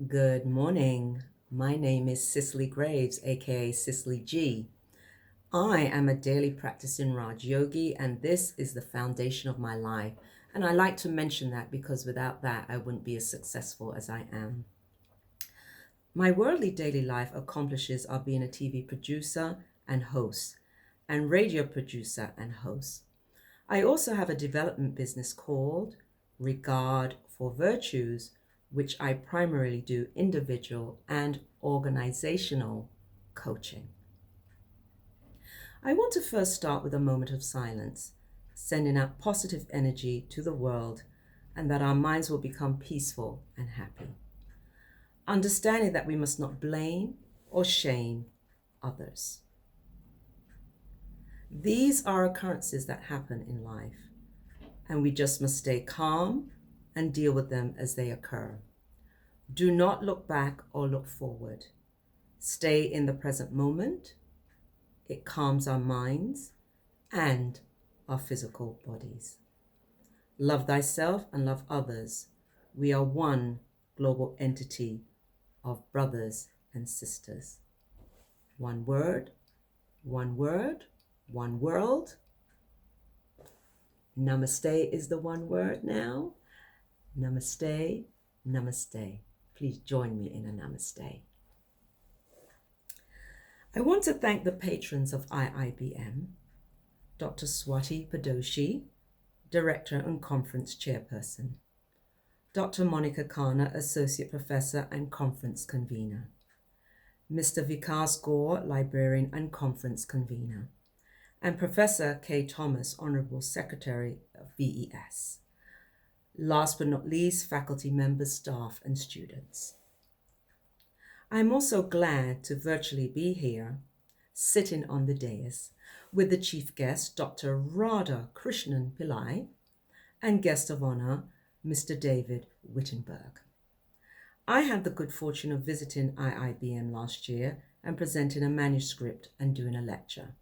Good morning. My name is Cicely Graves, aka Cicely G. I am a daily practicing Raj Yogi, and this is the foundation of my life. And I like to mention that because without that, I wouldn't be as successful as I am. My worldly daily life accomplishes are being a TV producer and host, and radio producer and host. I also have a development business called Regard for Virtues, which I primarily do individual and organizational coaching. I want to first start with a moment of silence, sending out positive energy to the world and that our minds will become peaceful and happy. Understanding that we must not blame or shame others. These are occurrences that happen in life, and we just must stay calm and deal with them as they occur. Do not look back or look forward. Stay in the present moment. It calms our minds and our physical bodies. Love thyself and love others. We are one global entity of brothers and sisters. One word, one word, one world. Namaste is the one word now. Namaste, namaste. Please join me in a namaste. I want to thank the patrons of IIBM, Dr. Swati Padoshi, Director and Conference Chairperson, Dr. Monica Khanna, Associate Professor and Conference Convener, Mr. Vikas Gore, Librarian and Conference Convener, and Professor Kay Thomas, Honorable Secretary of VES. Last but not least, faculty members, staff, and students. I'm also glad to virtually be here, sitting on the dais, with the chief guest, Dr. Radha Krishnan Pillai, and guest of honor, Mr. David Wittenberg. I had the good fortune of visiting IIBM last year and presenting a manuscript and doing a lecture.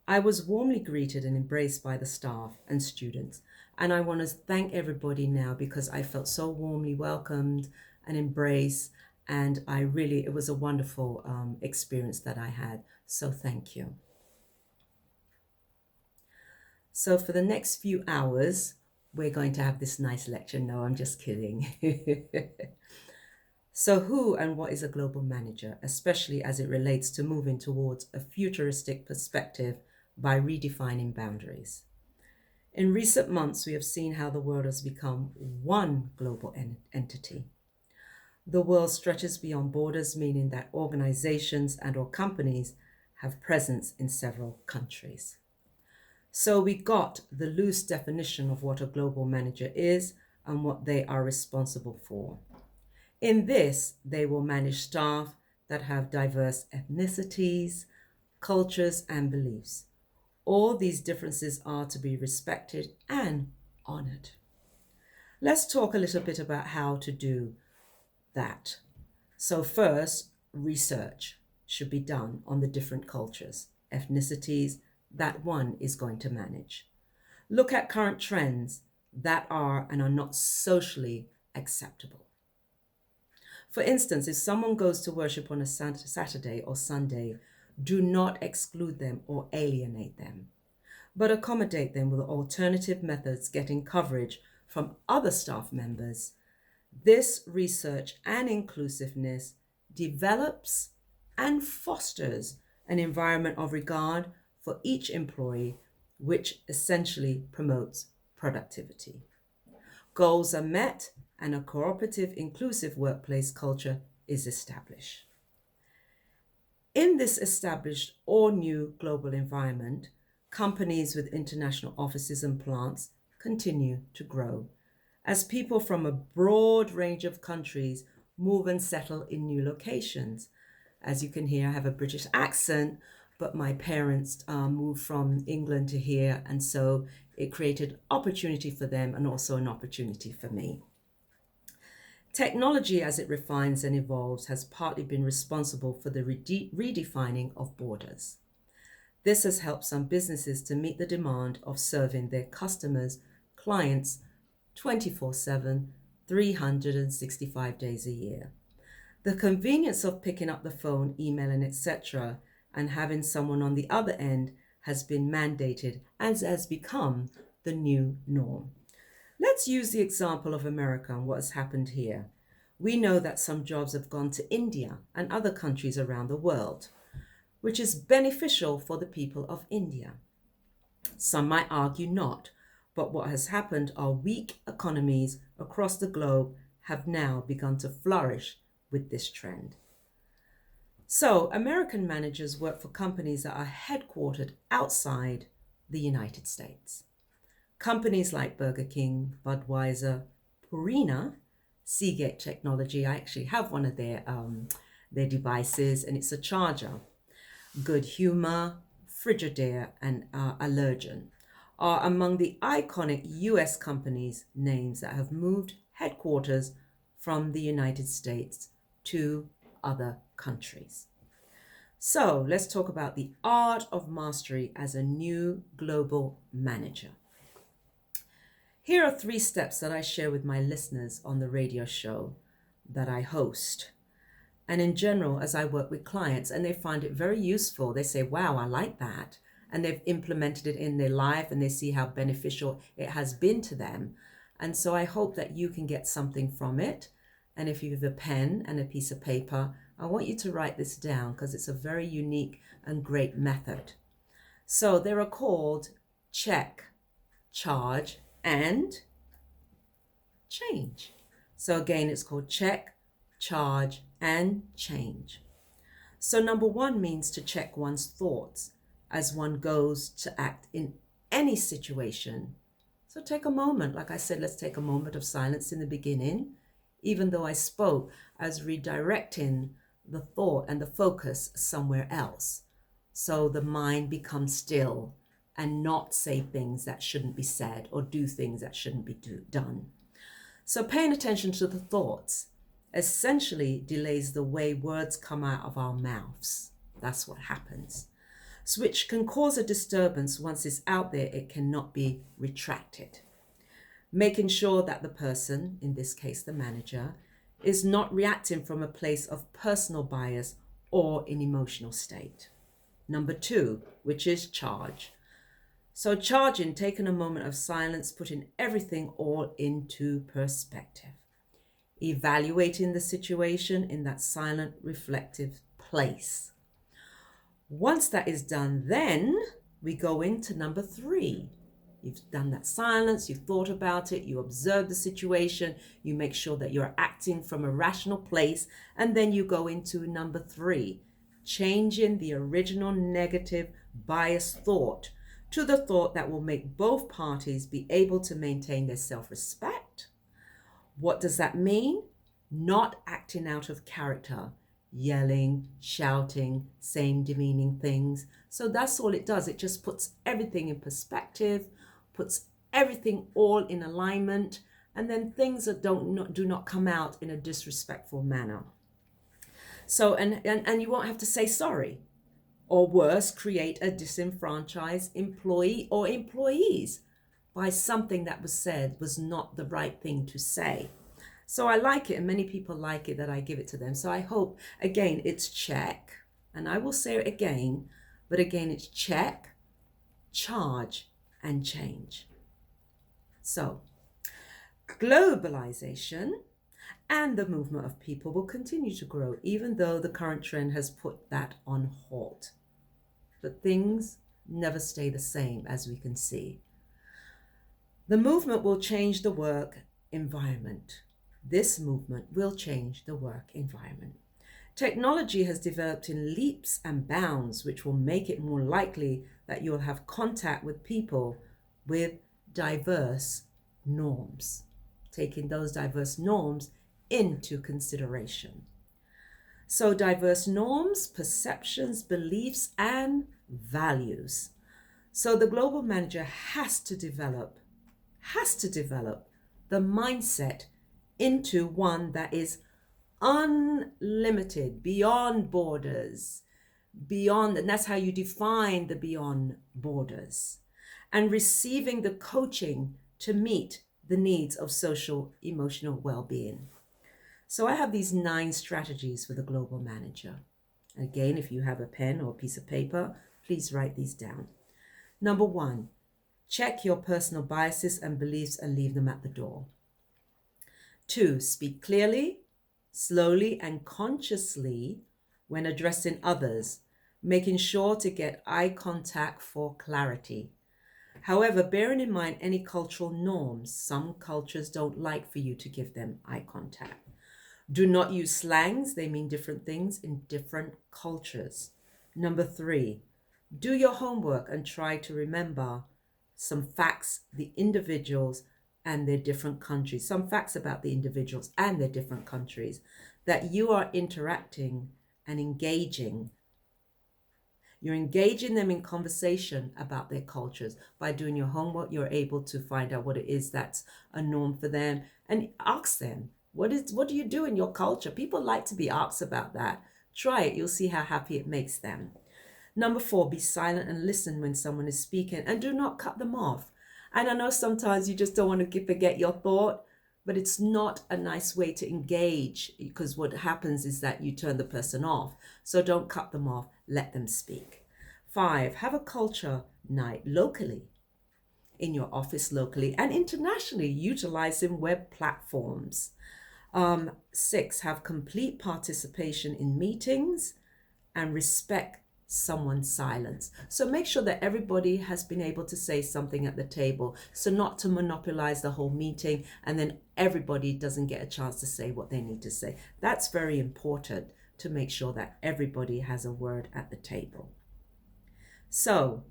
I was warmly greeted and embraced by the staff and students, and I want to thank everybody now because I felt so warmly welcomed and embraced, and it was a wonderful experience that I had, so thank you. So for the next few hours, we're going to have this nice lecture. No, I'm just kidding. So who and what is a global manager, especially as it relates to moving towards a futuristic perspective by redefining boundaries? In recent months, we have seen how the world has become one global entity. The world stretches beyond borders, meaning that organizations and or companies have presence in several countries. So we got the loose definition of what a global manager is and what they are responsible for. In this, they will manage staff that have diverse ethnicities, cultures, and beliefs. All these differences are to be respected and honored. Let's talk a little bit about how to do that. So first, research should be done on the different cultures, ethnicities that one is going to manage. Look at current trends that are and are not socially acceptable. For instance, if someone goes to worship on a Saturday or Sunday, do not exclude them or alienate them, but accommodate them with alternative methods getting coverage from other staff members. This research and inclusiveness develops and fosters an environment of regard for each employee, which essentially promotes productivity. Goals are met and a cooperative, inclusive workplace culture is established. In this established or new global environment, companies with international offices and plants continue to grow as people from a broad range of countries move and settle in new locations. As you can hear, I have a British accent, but my parents moved from England to here, and so it created opportunity for them and also an opportunity for me. Technology, as it refines and evolves, has partly been responsible for the redefining of borders. This has helped some businesses to meet the demand of serving their customers, clients, 24/7, 365 days a year. The convenience of picking up the phone, emailing, etc., and having someone on the other end has been mandated and has become the new norm. Let's use the example of America and what has happened here. We know that some jobs have gone to India and other countries around the world, which is beneficial for the people of India. Some might argue not, but what has happened are weak economies across the globe have now begun to flourish with this trend. So, American managers work for companies that are headquartered outside the United States. Companies like Burger King, Budweiser, Purina, Seagate Technology, I actually have one of their devices and it's a charger. Good Humor, Frigidaire, and Allergen are among the iconic US companies' names that have moved headquarters from the United States to other countries. So let's talk about the art of mastery as a new global manager. Here are 3 steps that I share with my listeners on the radio show that I host. And in general, as I work with clients and they find it very useful, they say, wow, I like that. And they've implemented it in their life and they see how beneficial it has been to them. And so I hope that you can get something from it. And if you have a pen and a piece of paper, I want you to write this down because it's a very unique and great method. So they are called check, charge, and change. So again, it's called check, charge, and change. So number 1 means to check one's thoughts as one goes to act in any situation. So take a moment. Like I said, let's take a moment of silence in the beginning, even though I spoke as redirecting the thought and the focus somewhere else. So the mind becomes still and not say things that shouldn't be said or do things that shouldn't be done. So paying attention to the thoughts essentially delays the way words come out of our mouths. That's what happens. So which can cause a disturbance. Once it's out there, it cannot be retracted. Making sure that the person, in this case the manager, is not reacting from a place of personal bias or an emotional state. Number 2, which is charge. So charging, taking a moment of silence, putting everything all into perspective. Evaluating the situation in that silent, reflective place. Once that is done, then we go into number 3. You've done that silence, you've thought about it, you observe the situation, you make sure that you're acting from a rational place, and then you go into number 3, changing the original negative biased thought to the thought that will make both parties be able to maintain their self-respect. What does that mean? Not acting out of character, yelling, shouting, saying demeaning things. So that's all it does. It just puts everything in perspective, puts everything all in alignment, and then things that do not come out in a disrespectful manner. So, and you won't have to say sorry. Or worse, create a disenfranchised employee or employees by something that was said was not the right thing to say. So I like it, and many people like it that I give it to them. So I hope, again, it's check, and I will say it again, but again, it's check, charge, and change. So globalization and the movement of people will continue to grow, even though the current trend has put that on halt. But things never stay the same, as we can see. The movement will change the work environment. This movement will change the work environment. Technology has developed in leaps and bounds, which will make it more likely that you'll have contact with people with diverse norms, taking those diverse norms into consideration. So diverse norms, perceptions, beliefs, and values. So the global manager has to develop the mindset into one that is unlimited, beyond borders, beyond, and that's how you define the beyond borders, and receiving the coaching to meet the needs of social emotional well-being. So I have these 9 strategies for the global manager. Again, if you have a pen or a piece of paper, please write these down. Number 1, check your personal biases and beliefs and leave them at the door. 2, speak clearly, slowly, and consciously when addressing others, making sure to get eye contact for clarity. However, bearing in mind any cultural norms, some cultures don't like for you to give them eye contact. Do not use slangs, they mean different things in different cultures. Number 3, do your homework and try to remember some facts, the individuals and their different countries, some facts about the individuals and their different countries that you are interacting and engaging. You're engaging them in conversation about their cultures. By doing your homework, you're able to find out what it is that's a norm for them and ask them, what do you do in your culture? People like to be asked about that. Try it, you'll see how happy it makes them. Number 4, be silent and listen when someone is speaking and do not cut them off. And I know sometimes you just don't want to forget your thought, but it's not a nice way to engage, because what happens is that you turn the person off. So don't cut them off, let them speak. 5, have a culture night locally, in your office locally and internationally, utilizing web platforms. 6, have complete participation in meetings and respect someone's silence. So make sure that everybody has been able to say something at the table, so not to monopolize the whole meeting and then everybody doesn't get a chance to say what they need to say. That's very important, to make sure that everybody has a word at the table. So,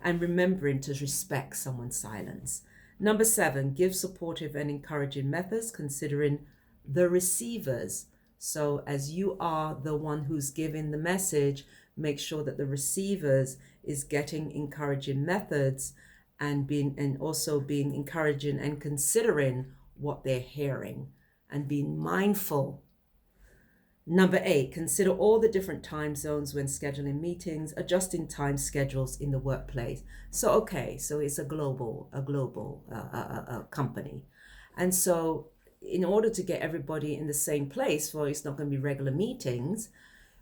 and remembering to respect someone's silence. Number 7, give supportive and encouraging methods, considering the receivers. So as you are the one who's giving the message, make sure that the receivers is getting encouraging methods and also being encouraging and considering what they're hearing and being mindful. Number 8, consider all the different time zones when scheduling meetings, adjusting time schedules in the workplace. So it's a global company. And so in order to get everybody in the same place, for it's not going to be regular meetings,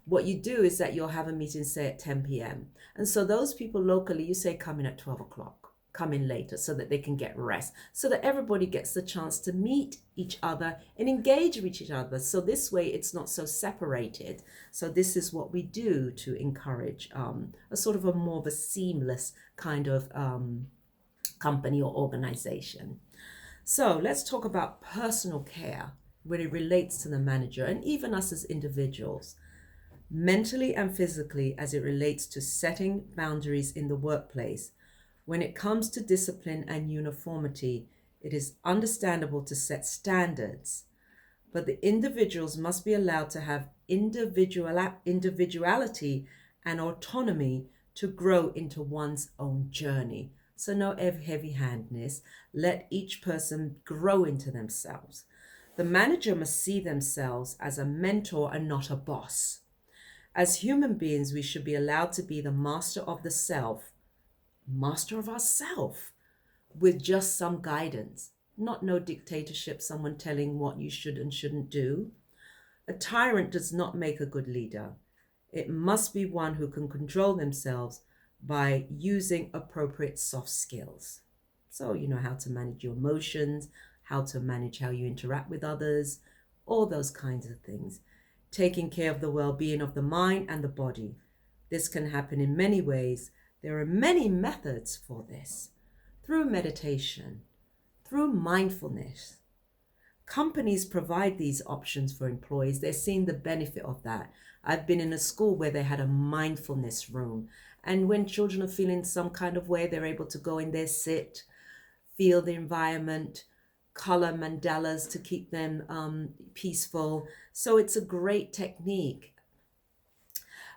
what you do is that you'll have a meeting, say, at 10 p.m. And so those people locally, you say, come in at 12 o'clock, come in later so that they can get rest, so that everybody gets the chance to meet each other and engage with each other. So this way it's not so separated. So this is what we do to encourage a sort of a more of a seamless kind of company or organization. So let's talk about personal care when it relates to the manager and even us as individuals, mentally and physically, as it relates to setting boundaries in the workplace. When it comes to discipline and uniformity, it is understandable to set standards, but the individuals must be allowed to have individuality and autonomy to grow into one's own journey. So no heavy-handedness. Let each person grow into themselves. The manager must see themselves as a mentor and not a boss. As human beings, we should be allowed to be the master of the self, master of ourself, with just some guidance, not no dictatorship, someone telling what you should and shouldn't do. A tyrant does not make a good leader. It must be one who can control themselves by using appropriate soft skills. So you know how to manage your emotions, how to manage how you interact with others, all those kinds of things. Taking care of the well-being of the mind and the body. This can happen in many ways. There are many methods for this. Through meditation, through mindfulness. Companies provide these options for employees. They're seeing the benefit of that. I've been in a school where they had a mindfulness room. And when children are feeling some kind of way, they're able to go in there, sit, feel the environment, color mandalas to keep them peaceful. So it's a great technique.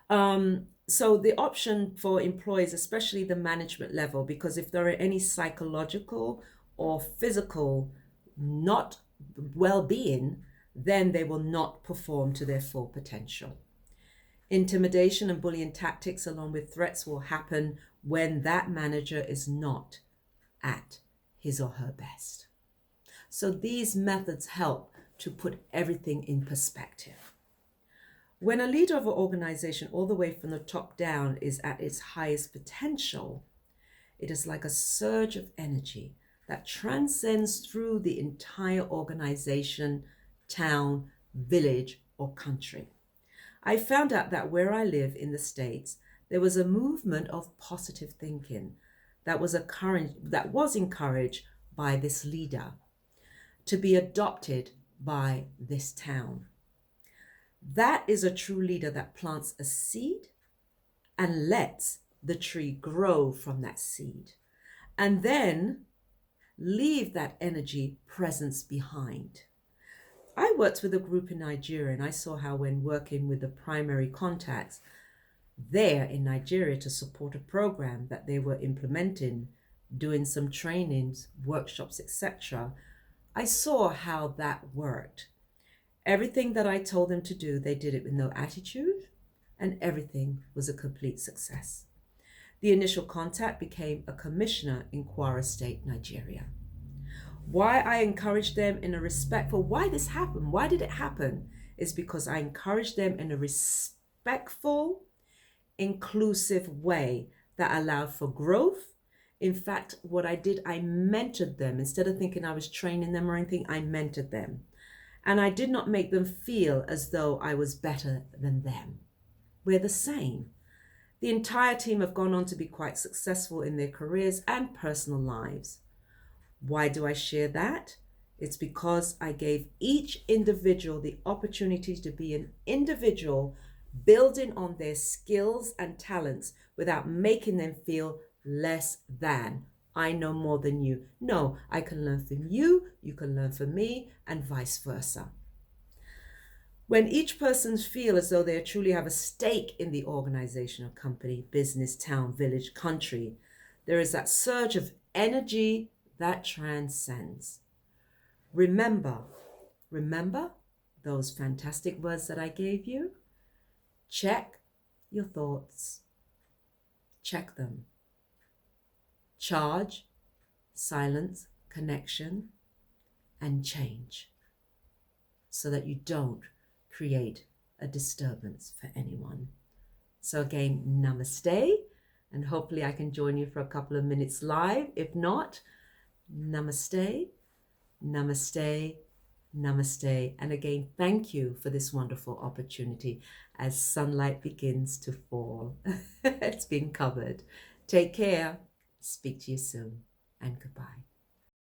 So the option for employees, especially the management level, because if there are any psychological or physical not well-being, then they will not perform to their full potential. Intimidation and bullying tactics along with threats will happen when that manager is not at his or her best. So these methods help to put everything in perspective. When a leader of an organization, all the way from the top down, is at its highest potential, it is like a surge of energy that transcends through the entire organization, town, village, or country. I found out that where I live in the States, there was a movement of positive thinking that was encouraged by this leader to be adopted by this town. That is a true leader that plants a seed and lets the tree grow from that seed, and then leave that energy presence behind. I worked with a group in Nigeria, and I saw how when working with the primary contacts there in Nigeria to support a program that they were implementing, doing some trainings, workshops, etc., I saw how that worked. Everything that I told them to do, they did it with no attitude, and everything was a complete success. The initial contact became a commissioner in Kwara State, Nigeria. Why I encouraged them in a respectful, why this happened, why did it happen, is because I encouraged them in a respectful, inclusive way that allowed for growth. In fact, what I did, I mentored them. Instead of thinking I was training them or anything, I mentored them. And I did not make them feel as though I was better than them. We're the same. The entire team have gone on to be quite successful in their careers and personal lives. Why do I share that? It's because I gave each individual the opportunity to be an individual, building on their skills and talents without making them feel less than. I know more than you. No, I can learn from you, you can learn from me, and vice versa. When each person feels as though they truly have a stake in the organization or company, business, town, village, country, there is that surge of energy that transcends. Remember those fantastic words that I gave you? Check your thoughts. Check them. Charge, silence, connection, and change, so that you don't create a disturbance for anyone. So again, namaste, and hopefully I can join you for a couple of minutes live. If not, namaste, namaste, namaste. And again, thank you for this wonderful opportunity as sunlight begins to fall. It's been covered. Take care. Speak to you soon, and goodbye.